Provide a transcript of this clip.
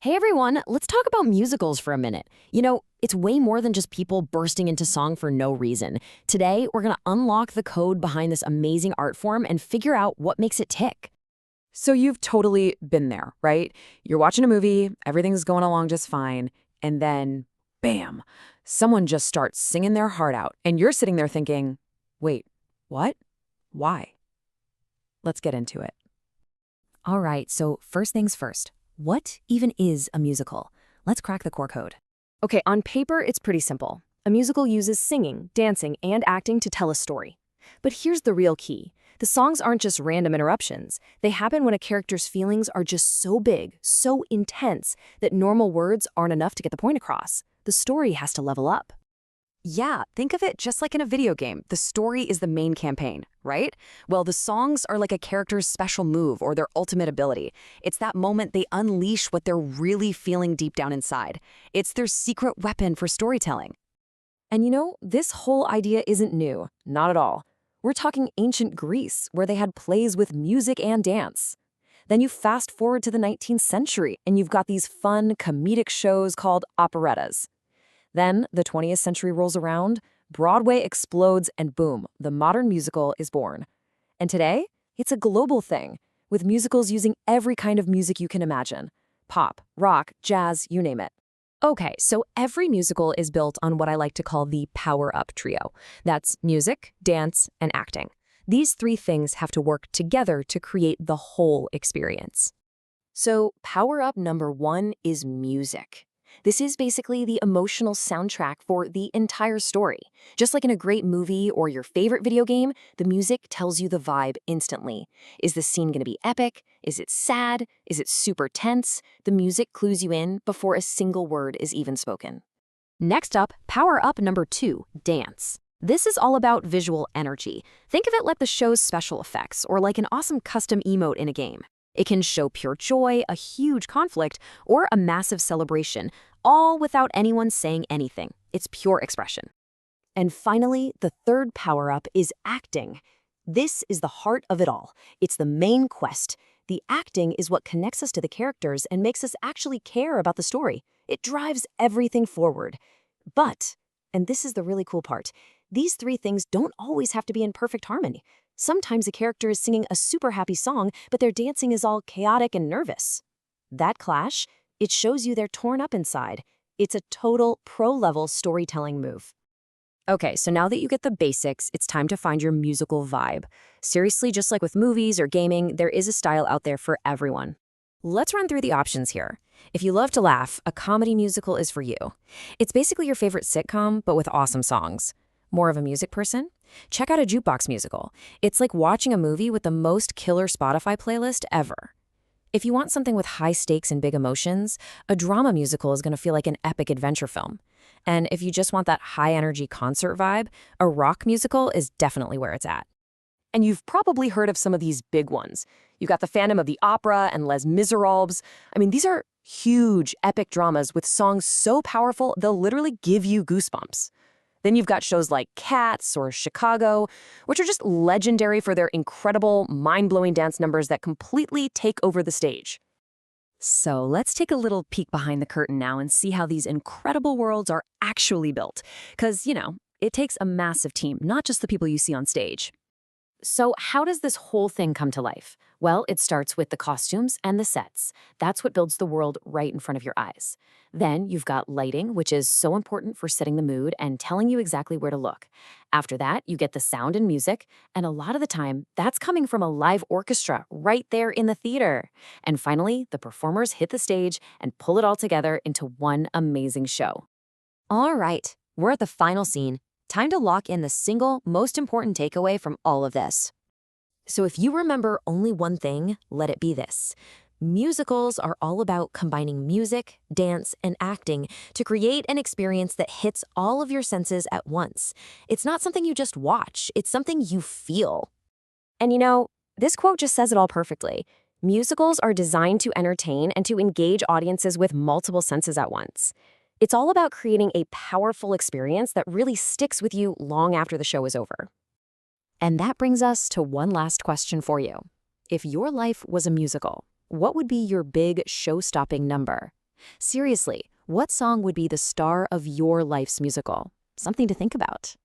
Hey everyone, let's talk about musicals for a minute. It's way more than just people bursting into song for no reason. Today, we're going to unlock the code behind this amazing art form and figure out what makes it tick. So you've totally been there, right? You're watching a movie, everything's going along just fine, and then, bam, someone just starts singing their heart out, and you're sitting there thinking, wait, what? Why? Let's get into it. All right, so first things first. What even is a musical? Let's crack the core code. Okay, on paper, it's pretty simple. A musical uses singing, dancing, and acting to tell a story. But here's the real key. The songs aren't just random interruptions. They happen when a character's feelings are just so big, so intense, that normal words aren't enough to get the point across. The story has to level up. Yeah, think of it just like in a video game. The story is the main campaign, right? Well, the songs are like a character's special move or their ultimate ability. It's that moment they unleash what they're really feeling deep down inside. It's their secret weapon for storytelling. And this whole idea isn't new, not at all. We're talking ancient Greece, where they had plays with music and dance. Then you fast forward to the 19th century, and you've got these fun, comedic shows called operettas. Then the 20th century rolls around, Broadway explodes, and boom, the modern musical is born. And today, it's a global thing, with musicals using every kind of music you can imagine. Pop, rock, jazz, you name it. Okay, so every musical is built on what I like to call the power-up trio. That's music, dance, and acting. These three things have to work together to create the whole experience. So power-up number one is music. This is basically the emotional soundtrack for the entire story. Just like in a great movie or your favorite video game, the music tells you the vibe instantly. Is the scene going to be epic? Is it sad? Is it super tense? The music clues you in before a single word is even spoken. Next up, power up number two, dance. This is all about visual energy. Think of it like the show's special effects or like an awesome custom emote in a game. It can show pure joy, a huge conflict, or a massive celebration, all without anyone saying anything. It's pure expression. And finally, the third power-up is acting. This is the heart of it all. It's the main quest. The acting is what connects us to the characters and makes us actually care about the story. It drives everything forward. But, and this is the really cool part, these three things don't always have to be in perfect harmony. Sometimes a character is singing a super happy song, but their dancing is all chaotic and nervous. That clash, it shows you they're torn up inside. It's a total pro-level storytelling move. Okay, so now that you get the basics, it's time to find your musical vibe. Seriously, just like with movies or gaming, there is a style out there for everyone. Let's run through the options here. If you love to laugh, a comedy musical is for you. It's basically your favorite sitcom, but with awesome songs. More of a music person? Check out a jukebox musical. It's like watching a movie with the most killer Spotify playlist ever. If you want something with high stakes and big emotions, a drama musical is going to feel like an epic adventure film. And if you just want that high-energy concert vibe, a rock musical is definitely where it's at. And you've probably heard of some of these big ones. You got the Phantom of the Opera and Les Miserables. These are huge, epic dramas with songs so powerful they'll literally give you goosebumps. Then you've got shows like Cats or Chicago, which are just legendary for their incredible, mind-blowing dance numbers that completely take over the stage. So let's take a little peek behind the curtain now and see how these incredible worlds are actually built. Because, it takes a massive team, not just the people you see on stage. So how does this whole thing come to life? Well, it starts with the costumes and the sets. That's what builds the world right in front of your eyes. Then you've got lighting, which is so important for setting the mood and telling you exactly where to look. After that, you get the sound and music, and a lot of the time, that's coming from a live orchestra right there in the theater. And finally, the performers hit the stage and pull it all together into one amazing show. All right, we're at the final scene. Time to lock in the single most important takeaway from all of this. So if you remember only one thing, let it be this. Musicals are all about combining music, dance, and acting to create an experience that hits all of your senses at once. It's not something you just watch, it's something you feel. And this quote just says it all perfectly. Musicals are designed to entertain and to engage audiences with multiple senses at once. It's all about creating a powerful experience that really sticks with you long after the show is over. And that brings us to one last question for you. If your life was a musical, what would be your big show-stopping number? Seriously, what song would be the star of your life's musical? Something to think about.